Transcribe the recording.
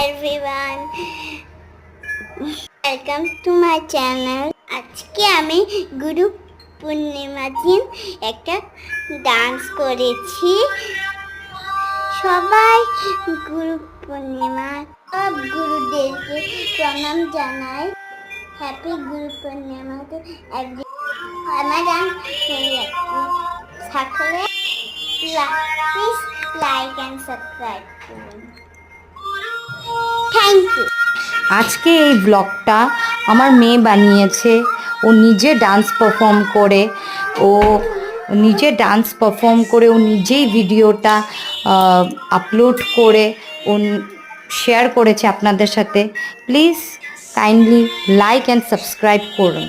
everyone, welcome to my channel. আজকে আমি গুরু পূর্ণিমার দিন একটা ডান্স করেছি। সবাই গুরু পূর্ণিমা সব গুরুদেরকে প্রণাম জানাই। Happy Guru Purnima to every. আমার ডান্স সকলে প্লিজ লাইক অ্যান্ড সাবস্ক্রাইব করুন। Thank you. আজকে এই ব্লগটা আমার মেয়ে বানিয়েছে। ও নিজে ডান্স পারফর্ম করে ও নিজেই ভিডিওটা আপলোড করে ও শেয়ার করেছে আপনাদের সাথে। Please kindly like and subscribe করুন।